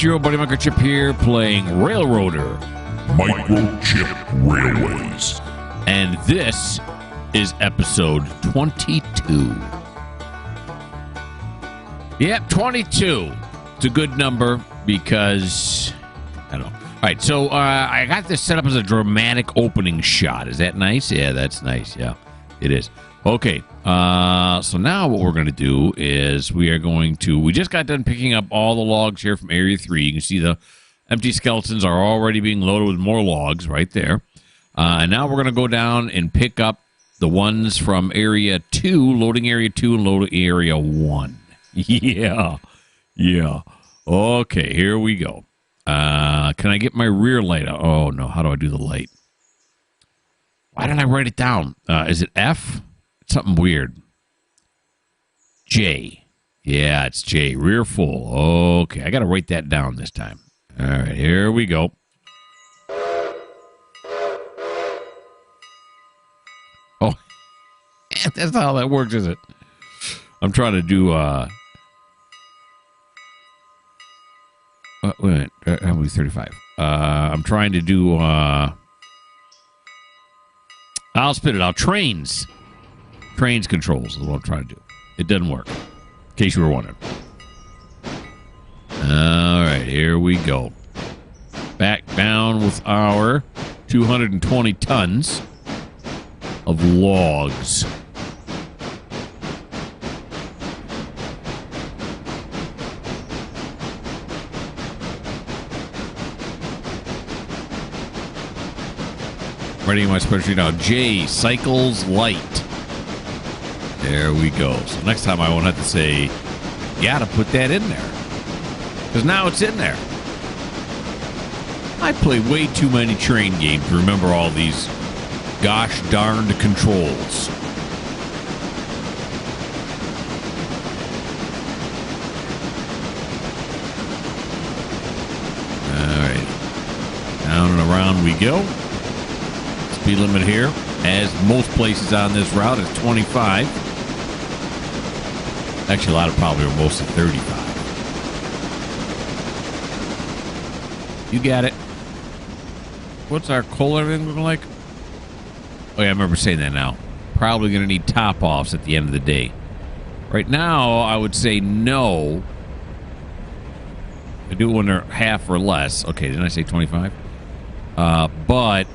your buddy Mikerowchip here playing Railroader. Mikerowchip Railways. And this is episode 22. Yep, 22. It's a good number because, I don't know. All right, so I got this set up as a dramatic opening shot. Is that nice? Yeah, that's nice. Yeah, it is. Okay, so now what we're going to do is we just got done picking up all the logs here from Area 3. You can see the empty skeletons are already being loaded with more logs right there. And now we're going to go down and pick up the ones from Area 2, loading Area 2 and loading Area 1. Yeah. Okay, here we go. Can I get my rear light out? Oh, no. How do I do the light? Why did I write it down? Is it F? It's something weird. J. Yeah, it's J. Rear full. Okay, I got to write that down this time. All right, here we go. Oh, that's not how that works, is it? I'm trying to do, wait a minute. How many 35? I'm trying to do, I'll spit it out. Trains controls is what I'm trying to do. It doesn't work, in case you were wondering. All right, here we go. Back down with our 220 tons of logs. Writing my spreadsheet now. J, cycles light. There we go. So next time I won't have to say, gotta put that in there. Because now it's in there. I play way too many train games to remember all these gosh darned controls. Alright. Down and around we go. Speed limit here, as most places on this route, is 25. Actually, a lot of probably are mostly 35. You got it. What's our coal and everything looking like? Oh, yeah, I remember saying that now. Probably going to need top-offs at the end of the day. Right now, I would say no. I do it when they're half or less. Okay, didn't I say 25? But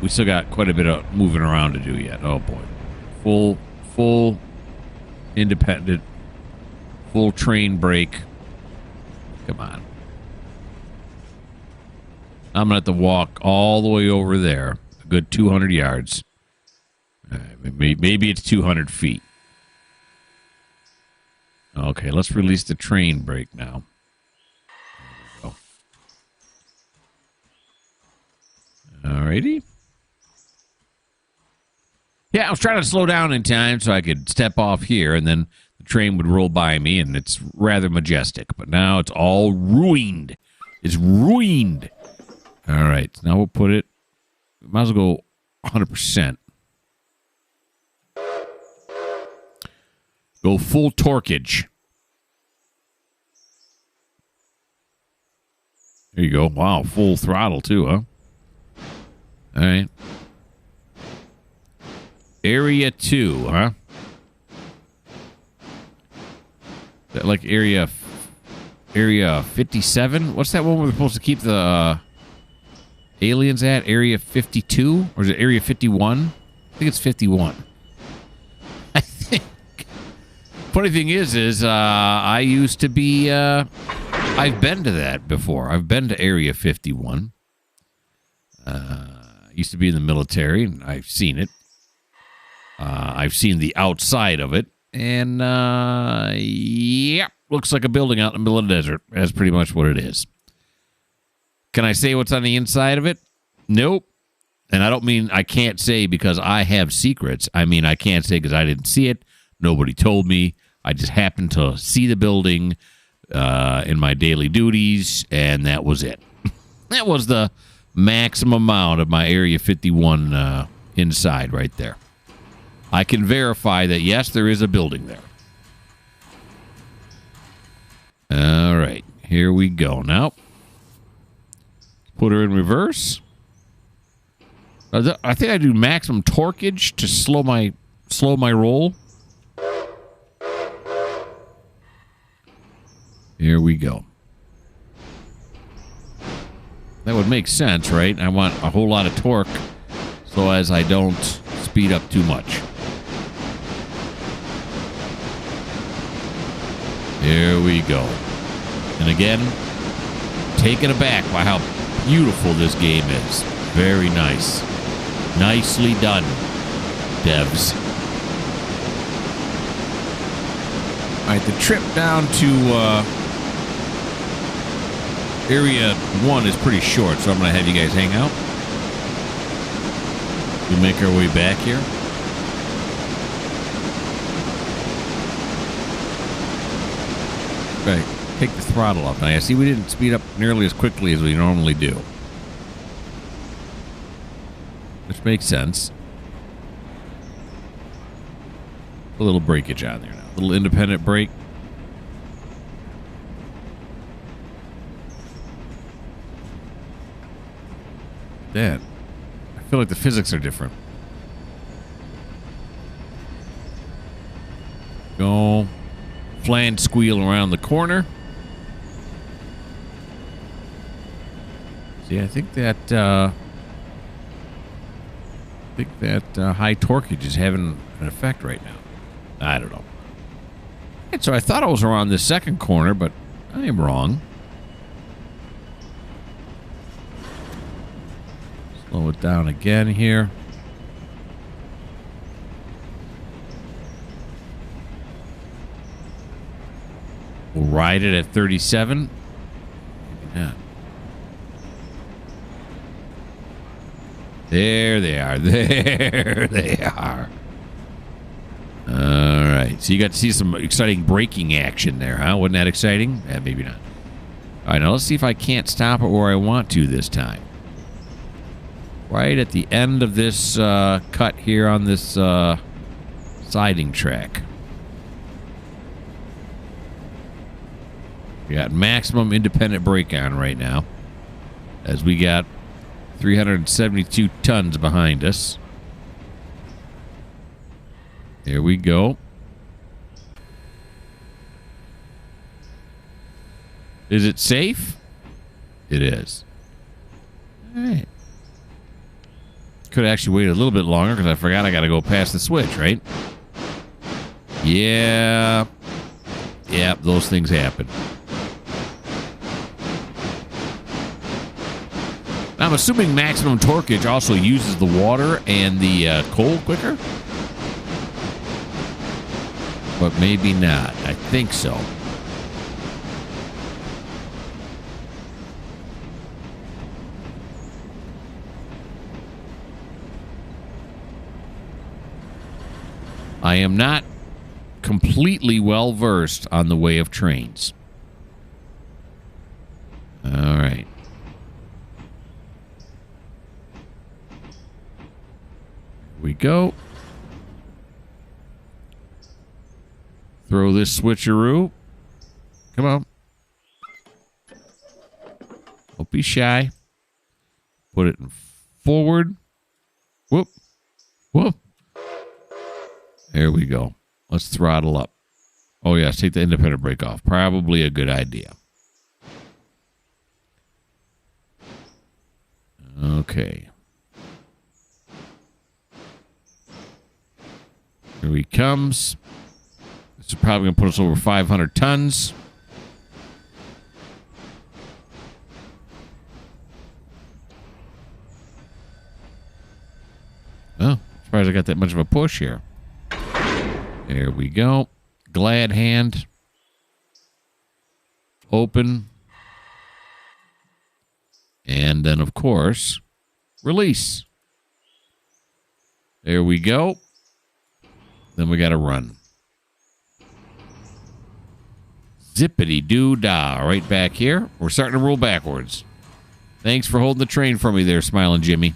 we still got quite a bit of moving around to do yet. Oh, boy. Full independent, full train break. Come on. I'm going to have to walk all the way over there, a good 200 yards. Maybe it's 200 feet. Okay, let's release the train brake now. There we go. Alrighty. Yeah, I was trying to slow down in time so I could step off here, and then the train would roll by me, and it's rather majestic. But now it's all ruined. It's ruined. All right, now we'll put it. Might as well go 100%. Go full torquage. There you go. Wow, full throttle too, huh? All right. Area 2, huh? Is that like area 57? What's that one we're supposed to keep the aliens at? Area 52? Or is it area 51? I think it's 51. I think. Funny thing is I used to be, I've been to that before. I've been to area 51. I used to be in the military, and I've seen it. I've seen the outside of it, and yeah, looks like a building out in the middle of the desert. That's pretty much what it is. Can I say what's on the inside of it? Nope. And I don't mean I can't say because I have secrets. I mean I can't say because I didn't see it. Nobody told me. I just happened to see the building in my daily duties, and that was it. That was the maximum amount of my Area 51 inside right there. I can verify that, yes, there is a building there. All right. here we go. Now, put her in reverse. I think I do maximum torquage to slow my roll. Here we go. That would make sense, right? I want a whole lot of torque so as I don't speed up too much. There we go. And again, taken aback by how beautiful this game is. Very nice. Nicely done, devs. All right, the trip down to Area 1 is pretty short, so I'm going to have you guys hang out. We make our way back here. Right, take the throttle off. Now, I see we didn't speed up nearly as quickly as we normally do. Which makes sense. A little breakage on there now. A little independent brake. That. I feel like the physics are different. Go. Flange squeal around the corner. See, I think that high torquage is having an effect right now. I don't know. And so I thought I was around this second corner, but I am wrong. Slow it down again here. We'll ride it at 37. Maybe not. There they are. There they are. All right. So you got to see some exciting braking action there, huh? Wasn't that exciting? Maybe not. All right. Now let's see if I can't stop it where I want to this time. Right at the end of this cut here on this siding track. We got maximum independent brake on right now, as we got 372 tons behind us. There we go. Is it safe? It is. All right. Could have actually waited a little bit longer because I forgot I got to go past the switch, right? Yeah. Yeah, those things happen. I'm assuming maximum torquage also uses the water and the coal quicker. But maybe not. I think so. I am not completely well versed on the way of trains. All right. Here we go. Throw this switcheroo. Come on. Don't be shy. Put it forward. Whoop. Whoop. There we go. Let's throttle up. Oh, yes. Take the independent brake off. Probably a good idea. Okay. Here he comes. This is probably going to put us over 500 tons. Oh, surprised I got that much of a push here. There we go. Glad hand. Open. And then, of course, release. There we go. Then we got to run. Zippity-doo-dah. Right back here. We're starting to roll backwards. Thanks for holding the train for me there, Smiling Jimmy.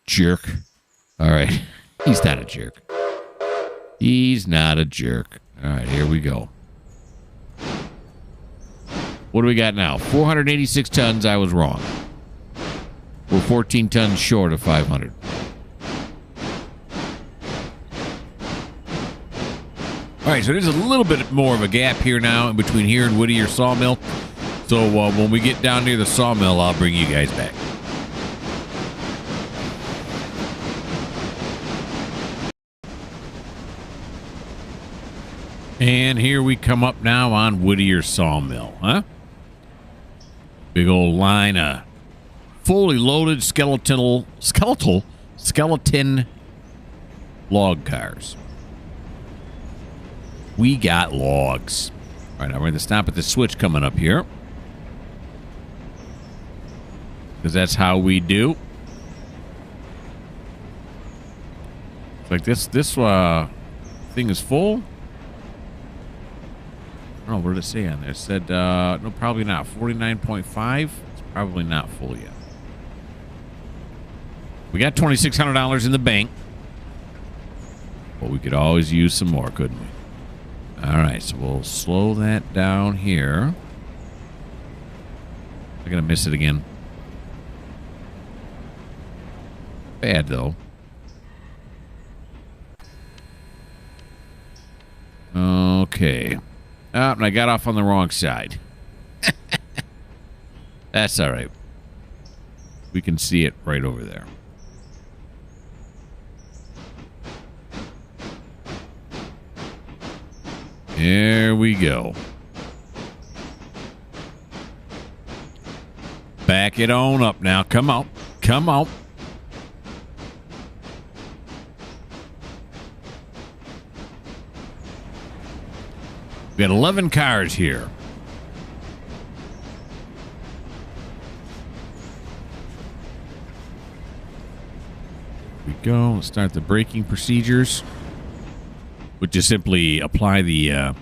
Jerk. All right. He's not a jerk. He's not a jerk. All right, here we go. What do we got now? 486 tons. I was wrong. We're 14 tons short of 500. All right, so there's a little bit more of a gap here now in between here and Whittier Sawmill. So when we get down near the sawmill, I'll bring you guys back. And here we come up now on Whittier Sawmill, huh? Big old line of fully loaded skeleton log cars. We got logs. All right, I'm going to stop at the switch coming up here. Because that's how we do. It's like this thing is full. I don't know, what did it say on there? It said, no, probably not. 49.5. It's probably not full yet. We got $2,600 in the bank. But we could always use some more, couldn't we? All right, so we'll slow that down here. I'm going to miss it again. Bad, though. Okay. Oh, and I got off on the wrong side. That's all right. We can see it right over there. There we go. Back it on up now. Come on. Come on. We got 11 cars here. Here we go. Let's start the braking procedures. Which is simply apply the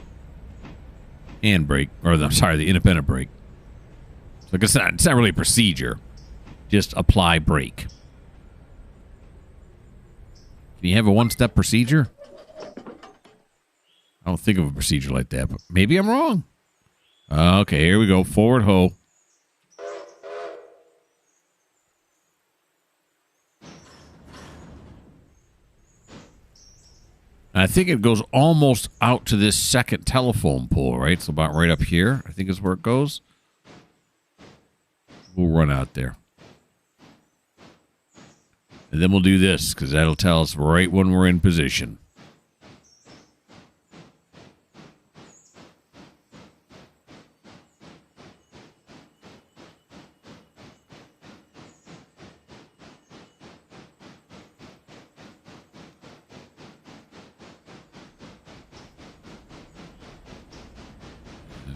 handbrake, or the independent brake. Like it's not really a procedure. Just apply brake. Can you have a one-step procedure? I don't think of a procedure like that, but maybe I'm wrong. Okay, here we go. Forward hoe. I think it goes almost out to this second telephone pole, right? It's about right up here, I think is where it goes. We'll run out there. And then we'll do this, because that'll tell us right when we're in position.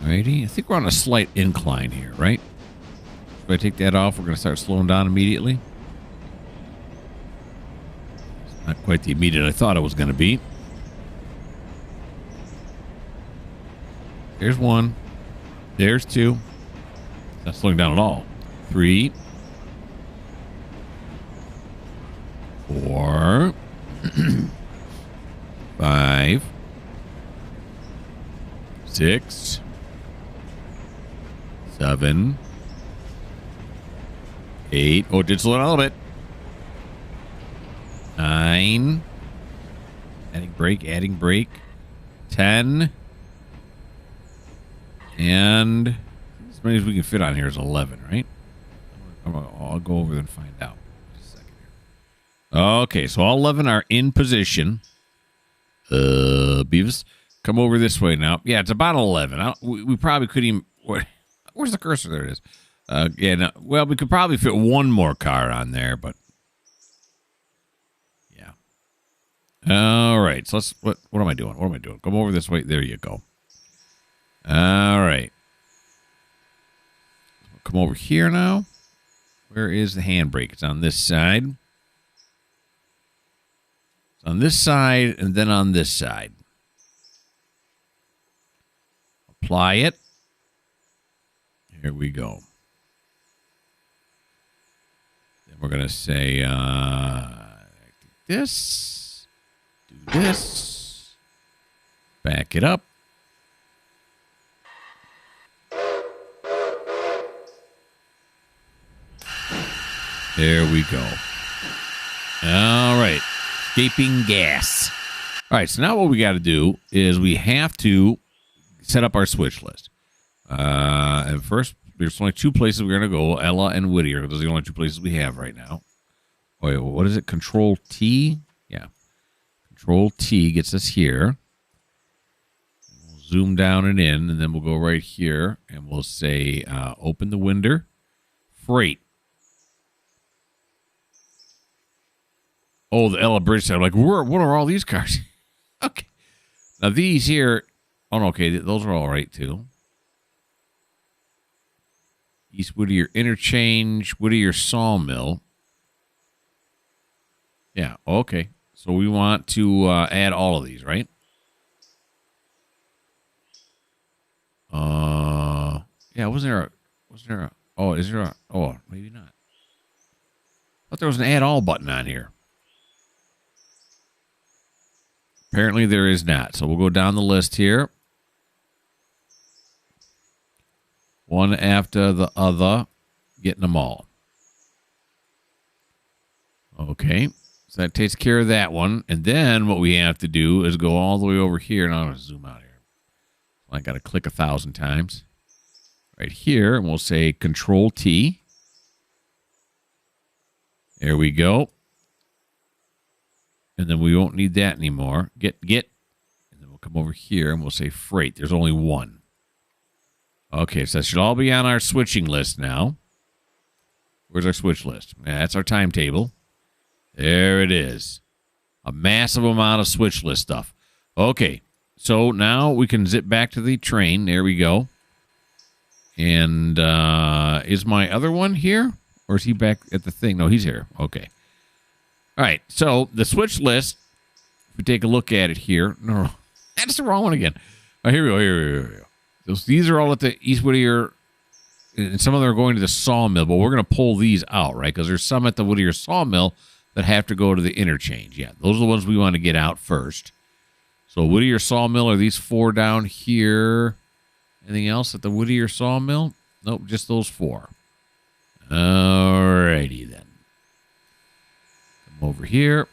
Alrighty, I think we're on a slight incline here, right? If I take that off, we're going to start slowing down immediately. It's not quite the immediate I thought it was going to be. There's one. There's two. Not slowing down at all. 3. 4. 5. 6. 7. 8. Oh, it did slow down a little bit. 9. Adding brake. 10. And as many as we can fit on here is 11, right? I'll go over and find out. Just a second here. Okay, so all 11 are in position. Beavis, come over this way now. Yeah, it's about 11. We probably couldn't even... Where's the cursor? There it is. Yeah, no, well, we could probably fit one more car on there, but yeah. All right, so let's. What am I doing? What am I doing? Come over this way. There you go. All right. Come over here now. Where is the handbrake? It's on this side. It's on this side, and then on this side. Apply it. Here we go. Then we're going to say, this, do this, back it up. There we go. All right. Escaping gas. All right, so now what we got to do is we have to set up our switch list. And first, there's only two places we're going to go, Ella and Whittier. Those are the only two places we have right now. Oh, wait, what is it? Control T? Yeah. Control T gets us here. We'll zoom down and in, and then we'll go right here, and we'll say, open the window. Freight. Oh, the Ella Bridge side. I'm like, what are all these cars? Okay. Now, these here, oh, no, okay, those are all right, too. East Whittier Interchange, Whittier Sawmill. Yeah, okay. So we want to add all of these, right? Yeah, was there a, oh, is there a, oh, maybe not. I thought there was an add all button on here. Apparently there is not. So we'll go down the list here. One after the other, getting them all. Okay. So that takes care of that one. And then what we have to do is go all the way over here. And I'm going to zoom out here. I got to click 1,000 times. Right here. And we'll say Control T. There we go. And then we won't need that anymore. Get. And then we'll come over here and we'll say freight. There's only one. Okay, so that should all be on our switching list now. Where's our switch list? That's our timetable. There it is. A massive amount of switch list stuff. Okay, so now we can zip back to the train. There we go. And is my other one here? Or is he back at the thing? No, he's here. Okay. All right, so the switch list, if we take a look at it here. No, that's the wrong one again. Oh, here we go. These are all at the East Whittier, and some of them are going to the sawmill, but we're going to pull these out, right? Because there's some at the Whittier sawmill that have to go to the interchange. Yeah, those are the ones we want to get out first. So Whittier sawmill, are these 4 down here? Anything else at the Whittier sawmill? Nope, just those 4. All righty then. Come over here.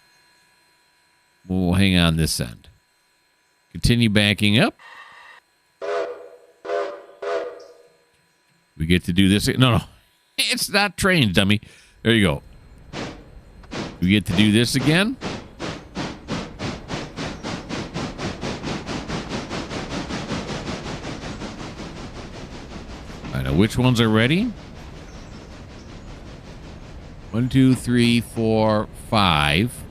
We'll hang on this end. Continue backing up. We get to do this. No. It's not trains, dummy. There you go. We get to do this again. All right, now which ones are ready? 1, 2, 3, 4, 5.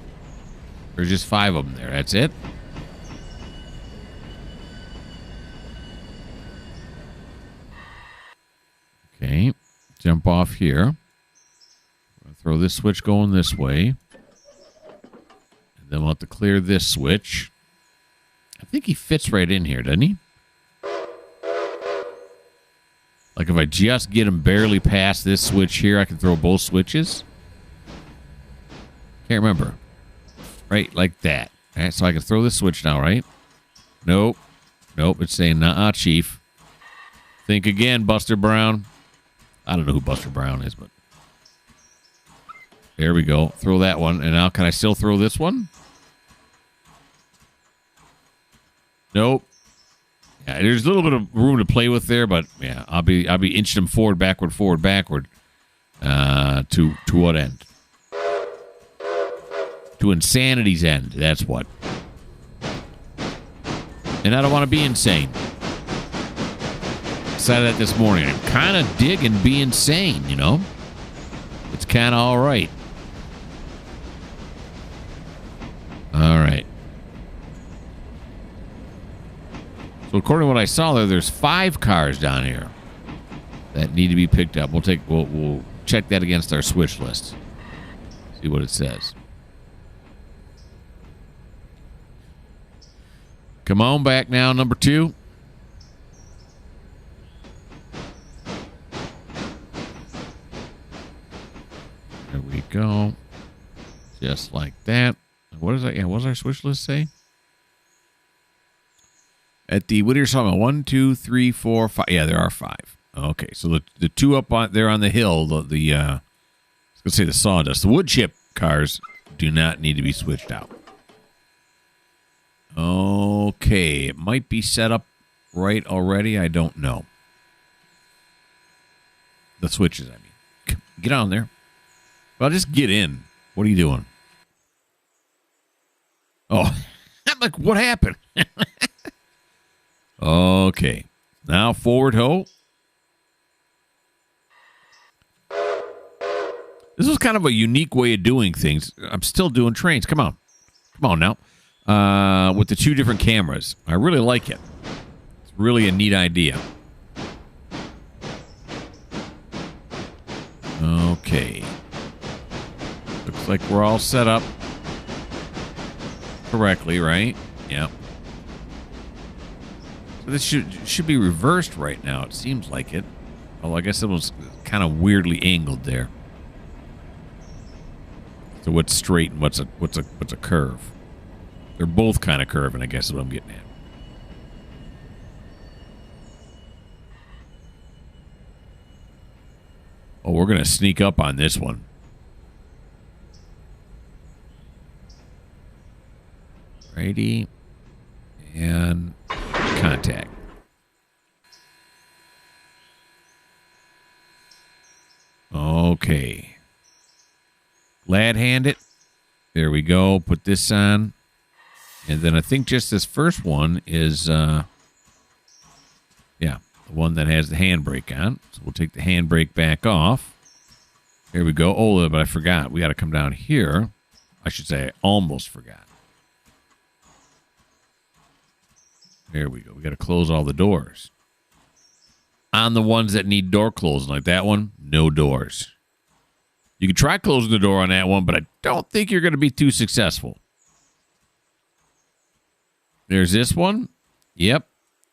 There's just 5 of them there. That's it. Okay, jump off here. I'm going to throw this switch going this way. And then we'll have to clear this switch. I think he fits right in here, doesn't he? Like if I just get him barely past this switch here, I can throw both switches. Can't remember. Right, like that. All right, so I can throw this switch now, right? Nope. It's saying, nah, Chief. Think again, Buster Brown. I don't know who Buster Brown is, but there we go. Throw that one. And now can I still throw this one? Nope. Yeah, there's a little bit of room to play with there, but yeah, I'll be inching them forward, backward. To what end? To insanity's end. That's what. And I don't want to be insane. Decided that this morning. I'm kind of digging being insane, you know? It's kind of all right. All right. So according to what I saw there's 5 cars down here that need to be picked up. We'll check that against our switch list. See what it says. Come on back now, number 2. There we go. Just like that. What is that? Yeah, what does our switch list say? At the Whittier Sawmill, 1, 2, 3, 4, 5. Yeah, there are 5. Okay, so the 2 up on there on the hill, the Let's say the sawdust. The wood chip cars do not need to be switched out. Okay, it might be set up right already. I don't know. The switches, I mean. Get on there. Well, just get in. What are you doing? Oh, I'm like, what happened? Okay. Now forward ho. This was kind of a unique way of doing things. I'm still doing trains. Come on. Come on now. With the two different cameras. I really like it. It's really a neat idea. Okay. Looks like we're all set up correctly, right? Yeah. So this should be reversed right now. It seems like it. Oh, I guess it was kind of weirdly angled there. So what's straight and what's a curve? They're both kind of curving, I guess is what I'm getting at. Oh, we're going to sneak up on this one. Righty. And contact. Okay. Glad hand it. There we go. Put this on. And then I think just this first one is, the one that has the handbrake on. So we'll take the handbrake back off. Here we go. Oh, but I forgot. We got to come down here. I should say I almost forgot. There we go. We got to close all the doors. On the ones that need door closing, like that one, no doors. You can try closing the door on that one, but I don't think you're going to be too successful. There's this one. Yep.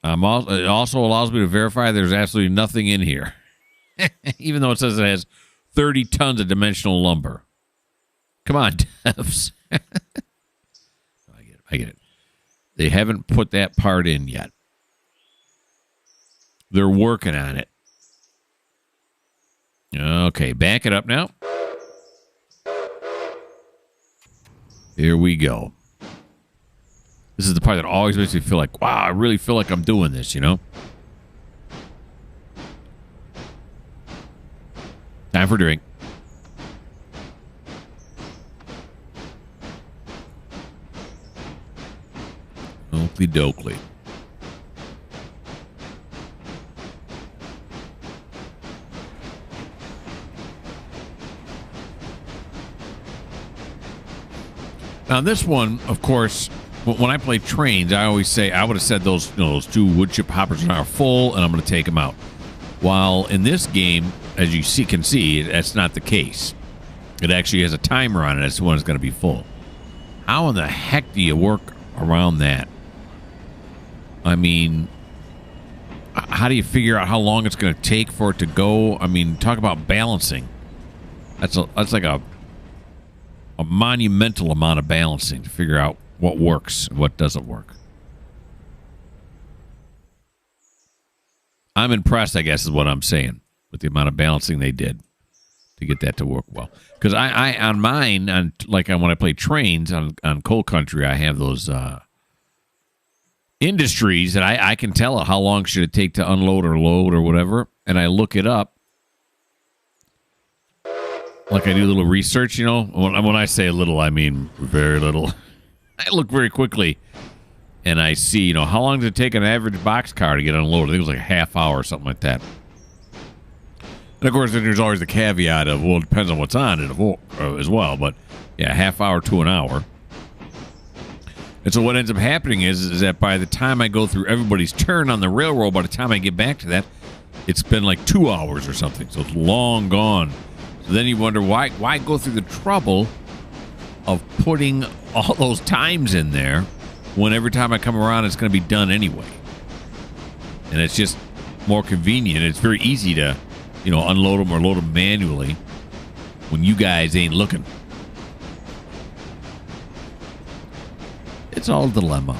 It also allows me to verify there's absolutely nothing in here. Even though it says it has 30 tons of dimensional lumber. Come on, devs. I get it. They haven't put that part in yet. They're working on it. Okay, back it up now. Here we go. This is the part that always makes me feel like, wow, I really feel like I'm doing this, you know? Time for a drink. Oakley dokley. Now, this one, of course, when I play trains, I always say, I would have said those two wood chip hoppers are full, and I'm going to take them out. While in this game, as you can see, that's not the case. It actually has a timer on it as to when it's going to be full. How in the heck do you work around that? I mean, how do you figure out how long it's going to take for it to go? I mean, talk about balancing. That's like a monumental amount of balancing to figure out what works and what doesn't work. I'm impressed, I guess, is what I'm saying, with the amount of balancing they did to get that to work well. Because I on mine, when I play trains on Coal Country, I have those industries that I can tell how long should it take to unload or load or whatever, and I look it up. Like I do a little research, you know. When I say a little, I mean very little. I look very quickly, and I see, how long does it take an average boxcar to get unloaded? I think it was like a half hour or something like that. And, of course, then there's always the caveat of, well, it depends on what's on it as well. But, yeah, half hour to an hour. And so what ends up happening is that by the time I go through everybody's turn on the railroad, by the time I get back to that, it's been like 2 hours or something. So it's long gone. So then you wonder, why go through the trouble of putting all those times in there when every time I come around it's going to be done anyway. And it's just more convenient. It's very easy to, unload them or load them manually when you guys ain't looking. It's all a dilemma.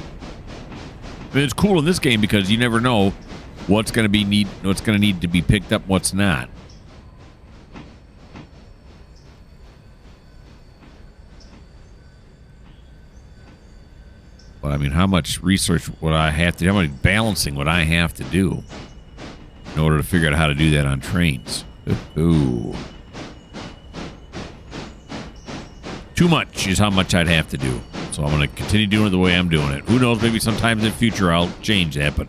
But it's cool in this game because you never know what's going to need to be picked up, what's not. But I mean, how much research would I have to do? How much balancing would I have to do in order to figure out how to do that on trains? Ooh. Too much is how much I'd have to do. So I'm going to continue doing it the way I'm doing it. Who knows, maybe sometimes in the future I'll change that, but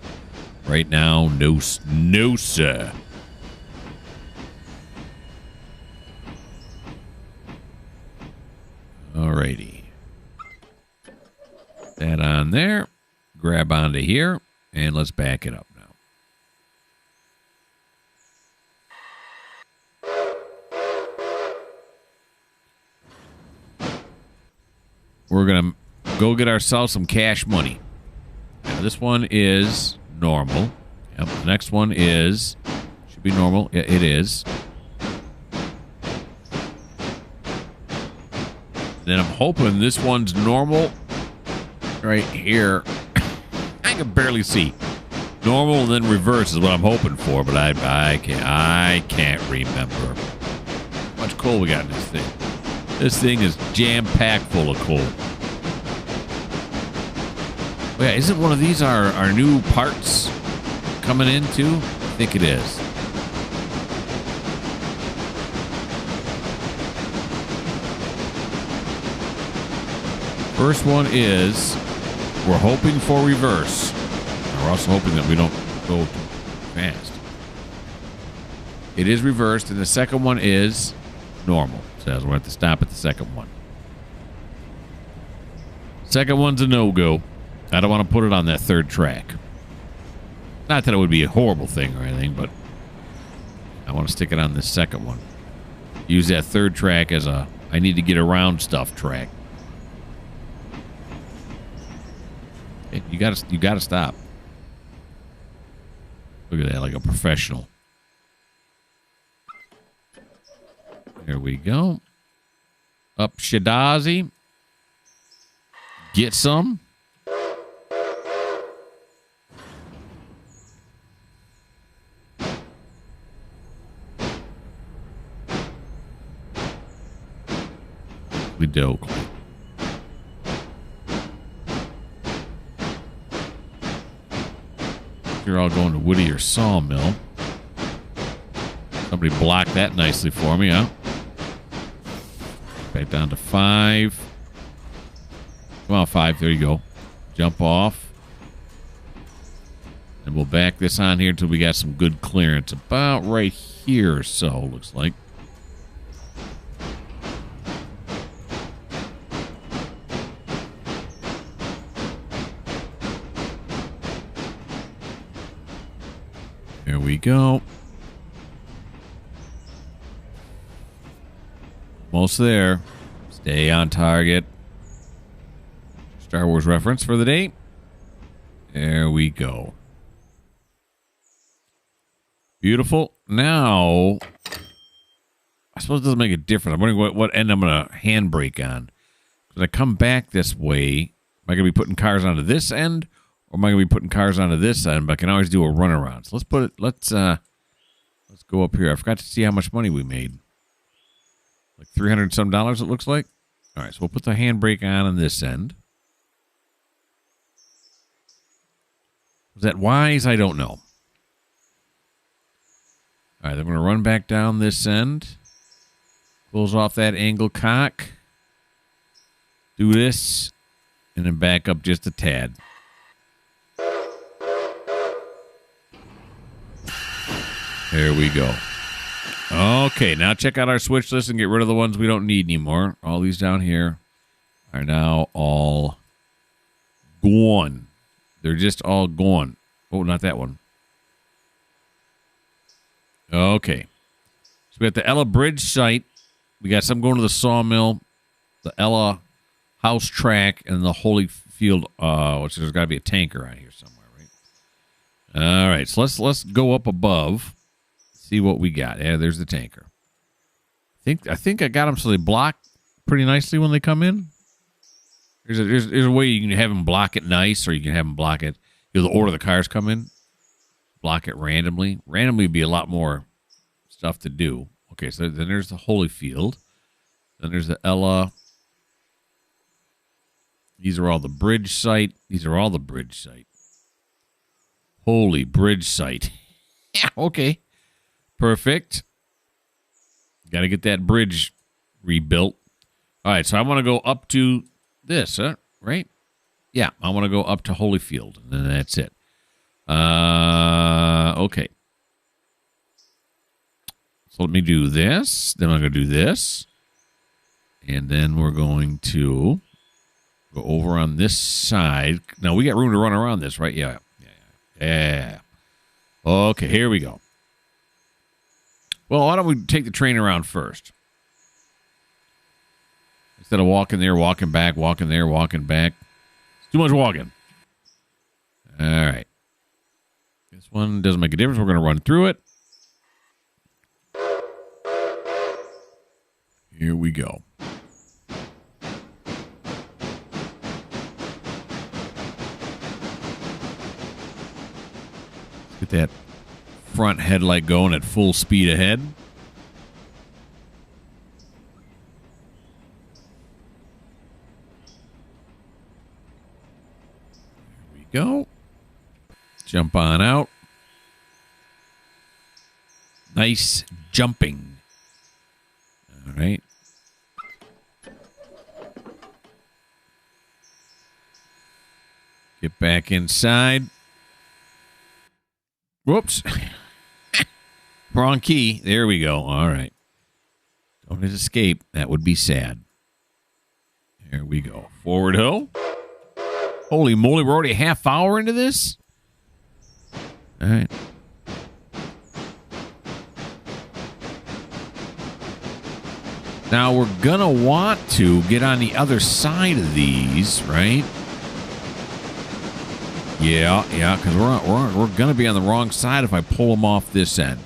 right now, no sir. Alrighty. That on there. Grab onto here, and let's back it up now. We're going to go get ourselves some cash money. Now, this one is normal. Yep, the next one is... should be normal. Yeah, it is. Then I'm hoping this one's normal right here. I can barely see. Normal and then reverse is what I'm hoping for, but I can't remember. How much coal we got in this thing? This thing is jam-packed full of coal. Oh yeah, isn't one of these our new parts coming in too? I think it is. First one is we're hoping for reverse. We're also hoping that we don't go too fast. It is reversed, and the second one is normal. So we're going to have to stop at the second one. Second one's a no-go. I don't want to put it on that third track. Not that it would be a horrible thing or anything, but I want to stick it on this second one. Use that third track as a I need to get around stuff track. Hey, you gotta stop. Look at that, like a professional. There we go. Up Shadazi. Get some. We do. You're all going to Whittier Sawmill. Somebody blocked that nicely for me, huh? Back down to 5. Come on, 5. There you go. Jump off. And we'll back this on here until we got some good clearance. About right here or so, looks like. There we go. Almost there. Stay on target. Star Wars reference for the day. There we go. Beautiful. Now, I suppose it doesn't make a difference. I'm wondering what end I'm going to handbrake on. When I come back this way, am I going to be putting cars onto this end? Or am I going to be putting cars onto this end? But I can always do a runaround. So let's go up here. I forgot to see how much money we made. Like $300 and some it looks like. All right, so we'll put the handbrake on this end. Was that wise? I don't know. All right, then I'm going to run back down this end. Close off that angle cock. Do this. And then back up just a tad. There we go. Okay, now check out our switch list and get rid of the ones we don't need anymore. All these down here are now all gone. They're just all gone. Oh, not that one. Okay. So we got the Ella Bridge site. We got some going to the sawmill, the Ella house track, and the Holyfield, which there's got to be a tanker on here somewhere, right? All right, so let's go up above. See what we got. Yeah, there's the tanker. I think I got them so they block pretty nicely when they come in. There's a way you can have them block it nice, or you can have them block it. You'll order the cars come in, block it randomly. Randomly would be a lot more stuff to do. Okay, so then there's the Holyfield. Then there's the Ella These are all the bridge site. These are all the bridge site. Holy bridge site. Yeah, okay. Perfect. Got to get that bridge rebuilt. All right, so I want to go up to this, right? Yeah, I want to go up to Holyfield, and then that's it. Okay. So let me do this. Then I'm going to do this. And then we're going to go over on this side. Now, we got room to run around this, right? Yeah. Okay, here we go. Well, why don't we take the train around first? Instead of walking there, walking back, walking there, walking back. It's too much walking. All right. This one doesn't make a difference. We're going to run through it. Here we go. Get that front headlight going at full speed ahead. There we go. Jump on out. Nice jumping. All right. Get back inside. Whoops. Wrong key. There we go. All right. Don't escape. That would be sad. There we go. Forward hill. Holy moly, we're already a half hour into this? All right. Now, we're going to want to get on the other side of these, right? Yeah, because we're going to be on the wrong side if I pull them off this end.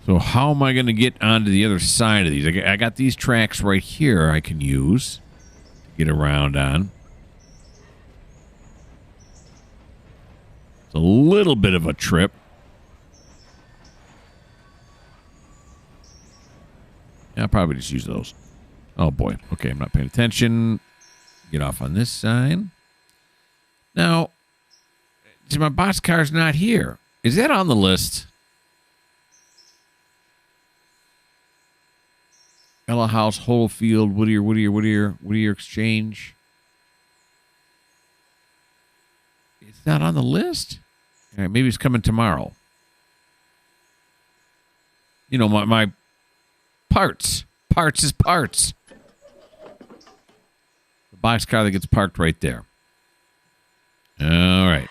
So how am I going to get onto the other side of these? I got these tracks right here I can use to get around on. It's a little bit of a trip. Yeah, I'll probably just use those. Oh, boy. Okay, I'm not paying attention. Get off on this side. Now, my boxcar's not here. Is that on the list? Ella House, Holyfield, Whittier Exchange. It's not on the list? All right, maybe it's coming tomorrow. You know, my parts. Parts is parts. Boxcar that gets parked right there. All right.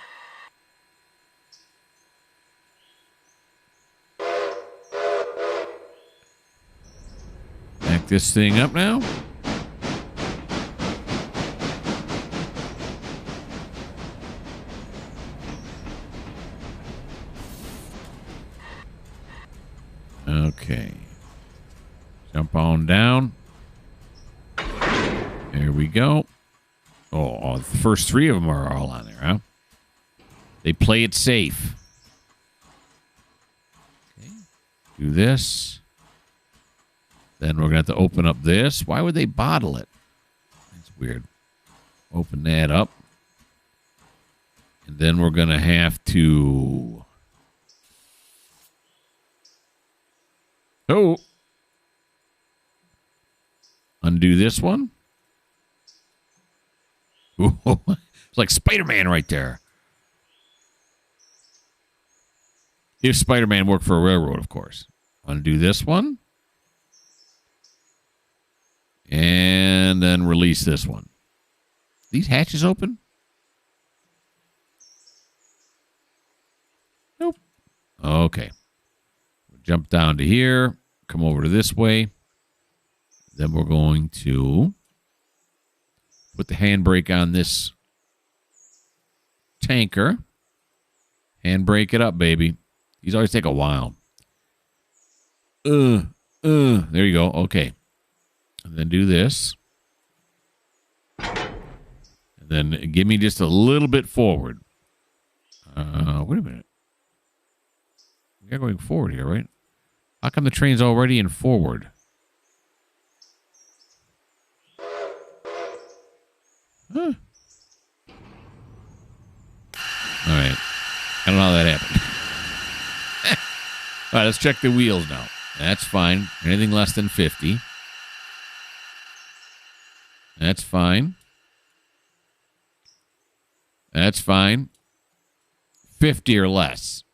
Back this thing up now. Okay. Jump on down. There we go. Oh, the first three of them are all on there, huh? They play it safe. Okay. Do this. Then we're going to have to open up this. Why would they bottle it? That's weird. Open that up. And then we're going to have to... Oh. Undo this one. Ooh, it's like Spider-Man right there. If Spider-Man worked for a railroad, of course. Undo this one. And then release this one. These hatches open? Nope. Okay. Jump down to here. Come over to this way. Then we're going to put the handbrake on this tanker. Handbrake it up, baby. These always take a while. There you go. Okay. And then do this. And then give me just a little bit forward. Wait a minute. We are going forward here, right? How come the train's already in forward? Huh. All right. I don't know how that happened. All right, let's check the wheels now. That's fine. Anything less than 50. That's fine. That's fine. 50 or less.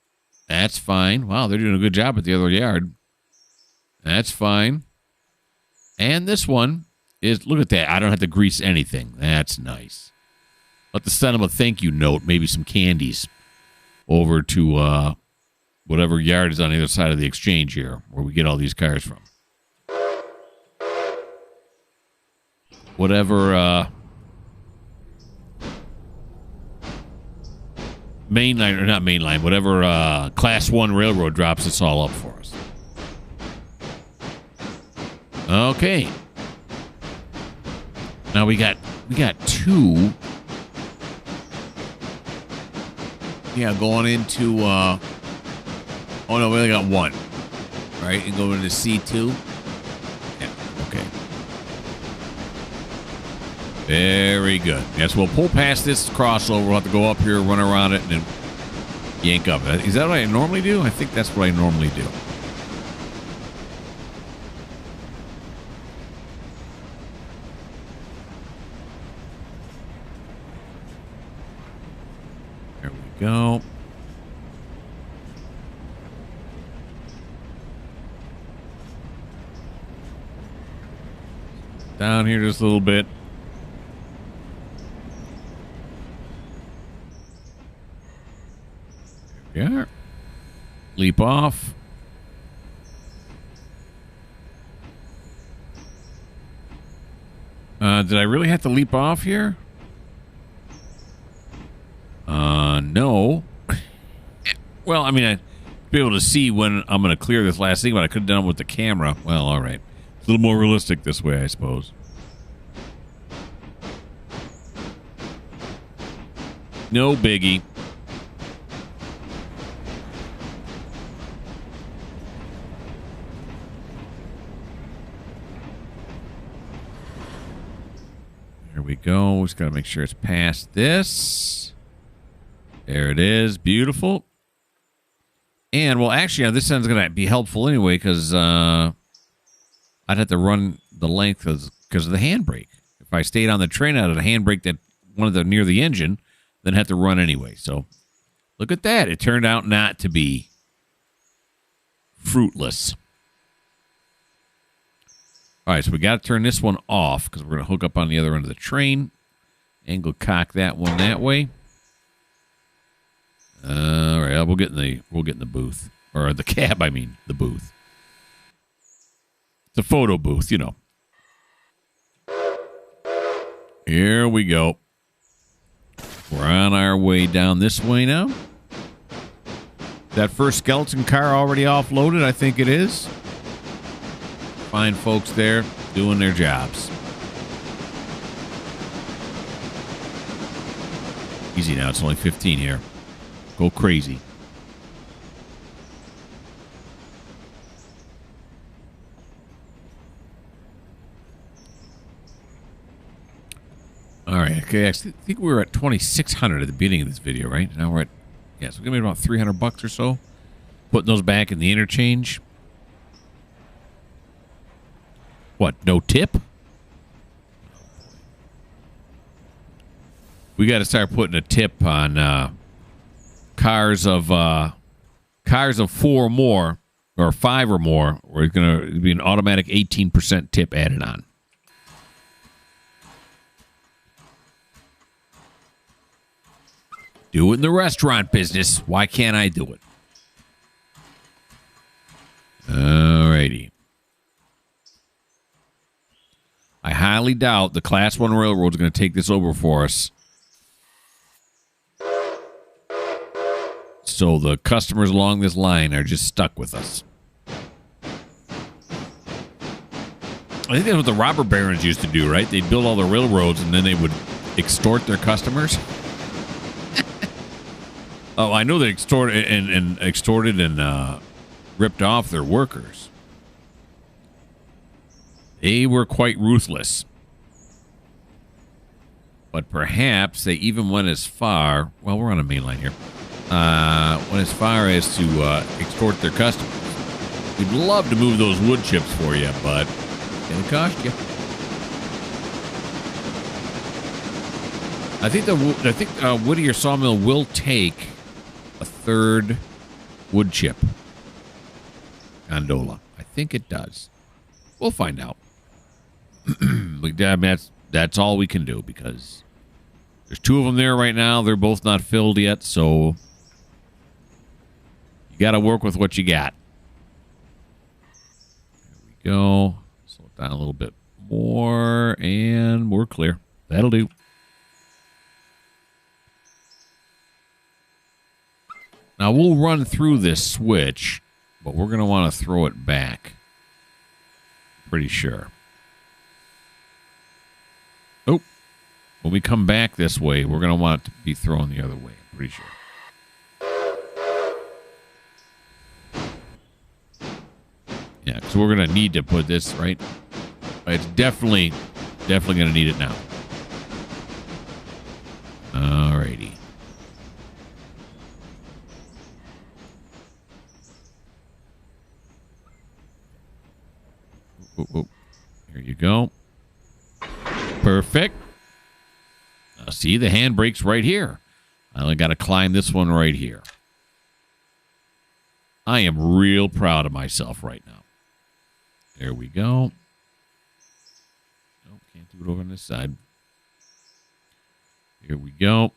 That's fine. Wow, they're doing a good job at the other yard. That's fine. And this one is, look at that. I don't have to grease anything. That's nice. Let us send them a thank you note, maybe some candies over to whatever yard is on the other side of the exchange here, where we get all these cars from. Whatever mainline, or not mainline, whatever Class 1 railroad drops, it's all up for us. Okay. Now we got two. Yeah, going into oh no, we only got one. All right, and going into C2. Yeah, okay. Very good. Yes, we'll pull past this crossover. We'll have to go up here, run around it, and then yank up. Is that what I normally do? I think that's what I normally do. There we go. Down here just a little bit. There we are. Leap off. Did I really have to leap off here? No. Well, I mean, I'd be able to see when I'm going to clear this last thing, but I could have done it with the camera. Well, all right. It's a little more realistic this way, I suppose. No biggie. There we go. Just got to make sure it's past this. There it is. Beautiful. And, well, actually, this end's going to be helpful anyway, because I'd have to run the length because of the handbrake. If I stayed on the train out of the handbrake that one of the near the engine, then have to run anyway. So, look at that. It turned out not to be fruitless. All right, so we got to turn this one off because we're going to hook up on the other end of the train. Angle cock that one that way. All right, we'll get in the booth, or the cab. I mean, the booth. It's a photo booth, you know. Here we go. We're on our way down this way now. That first skeleton car already offloaded? I think it is. Fine folks there doing their jobs. Easy now. It's only 15 here. Go crazy. All right. Okay. I think we were at 2,600 at the beginning of this video, right? Now we're at, yeah, so we're going to be about $300 or so. Putting those back in the interchange. What? No tip? We got to start putting a tip on cars of 4 or more, or 5 or more. We're going to be an automatic 18% tip added on. Do it in the restaurant business. Why can't I do it? Alrighty. I highly doubt the Class 1 Railroad is going to take this over for us. So the customers along this line are just stuck with us. I think that's what the robber barons used to do, right? They'd build all the railroads and then they would extort their customers. Oh, I know they extorted and ripped off their workers. They were quite ruthless. But perhaps they even went as far. Well, we're on a main line here. Went as far as to extort their customers. We'd love to move those wood chips for you, but it's gonna cost you. I think Whittier Sawmill will take a third wood chip gondola. I think it does. We'll find out. That's all we can do because there's two of them there right now. They're both not filled yet, so you got to work with what you got. There we go. Slow it down a little bit more, and we're clear. That'll do. Now, we'll run through this switch, but we're going to want to throw it back. Pretty sure. Oh, when we come back this way, we're going to want it to be thrown the other way. I'm pretty sure. Yeah, because we're going to need to put this, right? It's definitely going to need it now. Alrighty. Here you go. Perfect. See, the handbrake's right here. I only got to climb this one right here. I am real proud of myself right now. There we go. Nope, can't do it over on this side. Here we go.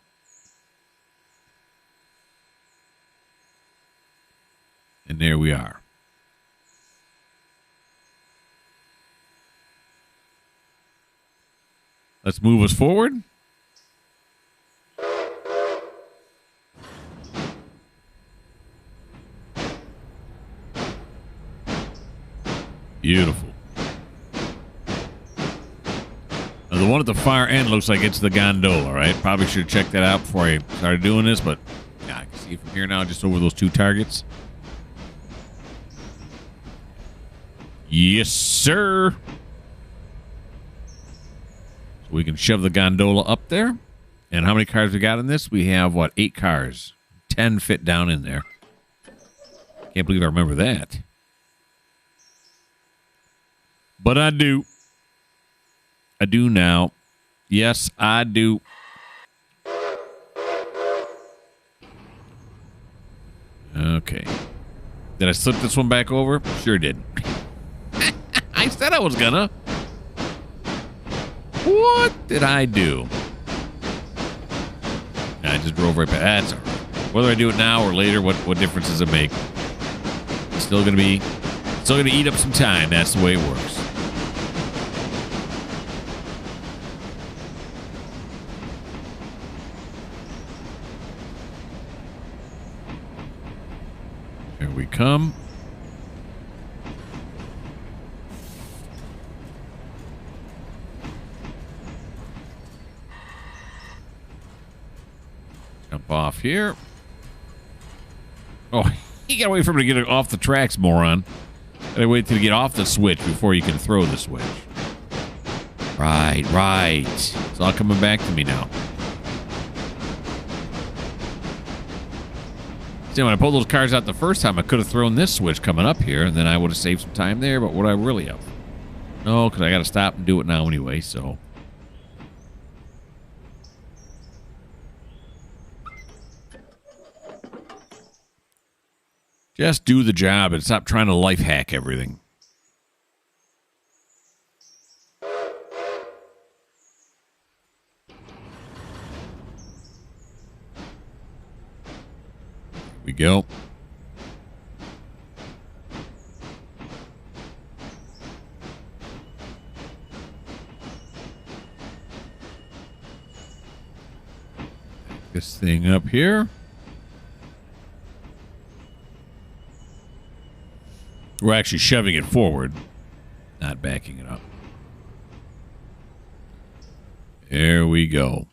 And there we are. Let's move us forward. Beautiful. Now, the one at the far end looks like it's the gondola, right? Probably should have checked that out before I started doing this, but yeah, I can see it from here now, just over those two targets. Yes, sir. So we can shove the gondola up there. And how many cars we got in this? We have, what, 8 cars. 10 fit down in there. Can't believe I remember that. But I do. I do now. Yes, I do. Okay. Did I slip this one back over? Sure did. I said I was gonna. What did I do? I just drove right past. That's all right. Whether I do it now or later, what difference does it make? It's still gonna eat up some time. That's the way it works. Here we come. Jump off here. Oh, you gotta wait for him to get off the tracks, moron. Gotta wait till you get off the switch before you can throw the switch. Right. It's all coming back to me now. See, when I pulled those cars out the first time, I could have thrown this switch coming up here, and then I would have saved some time there, but would I really have? No, because I gotta stop and do it now anyway, so... Just do the job and stop trying to life hack everything. Here we go. This thing up here. We're actually shoving it forward, not backing it up. There we go.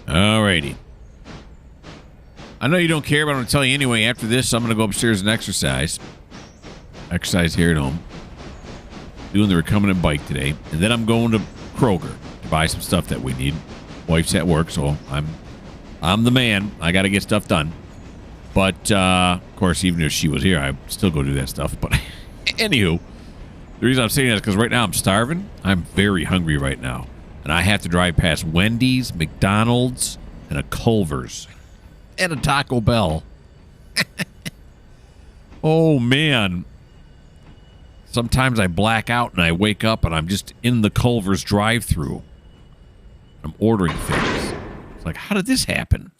Alrighty. I know you don't care, but I'm going to tell you anyway. After this, I'm going to go upstairs and exercise. Exercise here at home. Doing the recumbent bike today. And then I'm going to Kroger to buy some stuff that we need. Wife's at work, so I'm the man. I got to get stuff done. But, of course, even if she was here, I'd still go do that stuff. But anywho, the reason I'm saying that is because right now I'm starving. I'm very hungry right now. And I have to drive past Wendy's, McDonald's, and a Culver's. And a Taco Bell. Oh, man. Sometimes I black out and I wake up and I'm just in the Culver's drive-thru. I'm ordering things. It's like, how did this happen?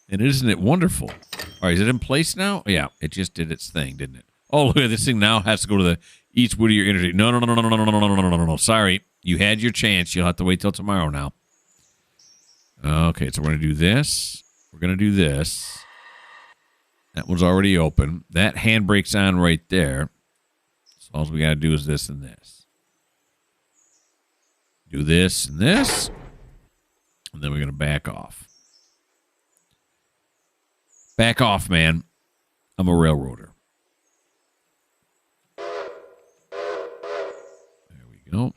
And isn't it wonderful? All right, is it in place now? Yeah, it just did its thing, didn't it? Oh, look at this thing now has to go to the East Whittier Interstate. No. Sorry. You had your chance. You'll have to wait till tomorrow now. Okay, so we're going to do this. We're going to do this. That one's already open. That handbrake's on right there. So all we got to do is this and this. Do this and this. And then we're going to back off. Back off, man. I'm a railroader. There we go.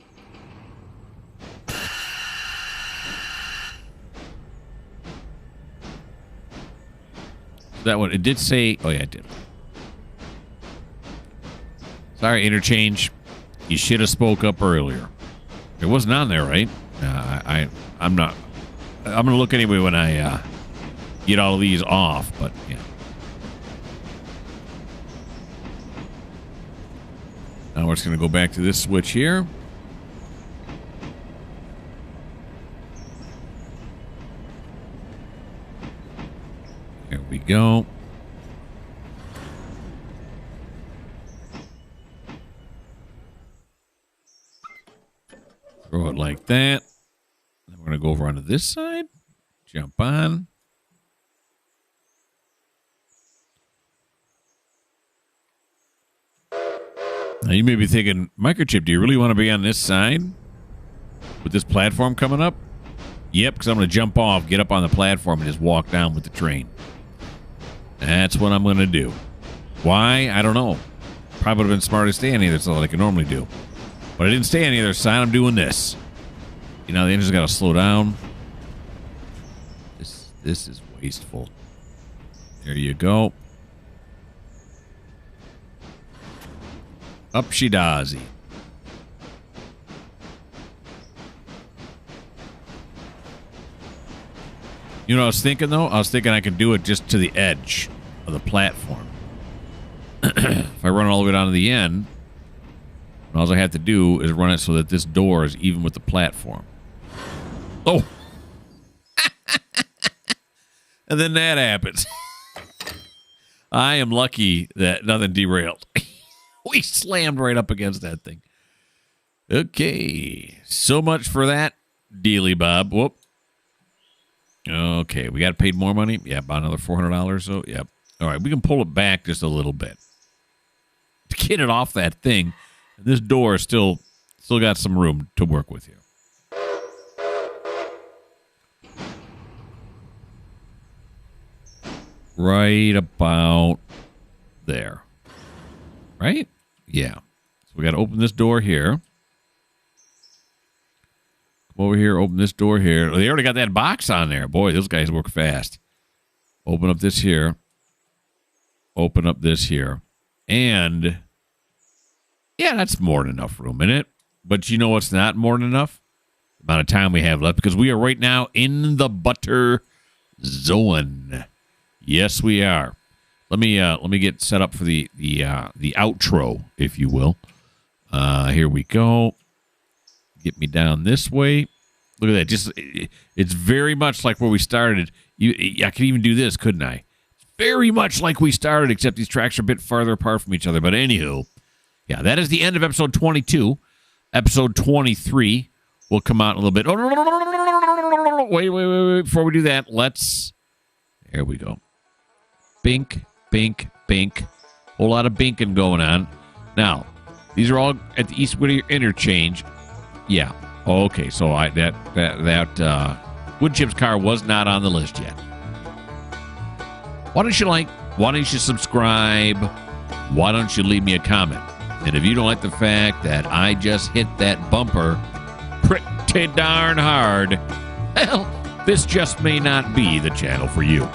That one, it did say, oh yeah, it did. Sorry, interchange. You should have spoke up earlier. It wasn't on there, right? I'm not. I'm gonna look anyway when I get all of these off, but yeah. Now we're just gonna go back to this switch here. There we go. Throw it like that. Then we're going to go over onto this side. Jump on. Now you may be thinking, Mikerowchip, do you really want to be on this side? With this platform coming up? Yep, because I'm going to jump off, get up on the platform, and just walk down with the train. That's what I'm going to do. Why? I don't know. Probably would have been smarter to stay on either side like I normally do. But I didn't stay on either side. I'm doing this. You know, the engine's got to slow down. This is wasteful. There you go. Up she doesy. You know what I was thinking, though? I was thinking I could do it just to the edge of the platform. If I run it all the way down to the end, all I have to do is run it so that this door is even with the platform. Oh! And then that happens. I am lucky that nothing derailed. We slammed right up against that thing. Okay. So much for that, Dealy Bob. Whoop. Okay, we got paid more money. Yeah, about another $400 or so. Yep. All right, we can pull it back just a little bit to get it off that thing. And this door is still got some room to work with here. Right about there. Right? Yeah. So we got to open this door here. Over here, open this door here. They already got that box on there. Boy, those guys work fast. Open up this here. Open up this here. And, yeah, that's more than enough room in it. But you know what's not more than enough? The amount of time we have left, because we are right now in the butter zone. Yes, we are. Let me get set up for the outro, if you will. Here we go. Get me down this way. Look at that. It's very much like where we started. I could even do this, couldn't I? Very much like we started, except these tracks are a bit farther apart from each other. But anywho, yeah, that is the end of episode 22. Episode 23 will come out in a little bit. Oh, no. Wait. Before we do that, there we go. Bink, bink, bink. Whole lot of binking going on. Now, these are all at the East Whittier interchange. Yeah. Okay. So that wood chips car was not on the list yet. Why don't you like? Why don't you subscribe? Why don't you leave me a comment? And if you don't like the fact that I just hit that bumper pretty darn hard, well, this just may not be the channel for you.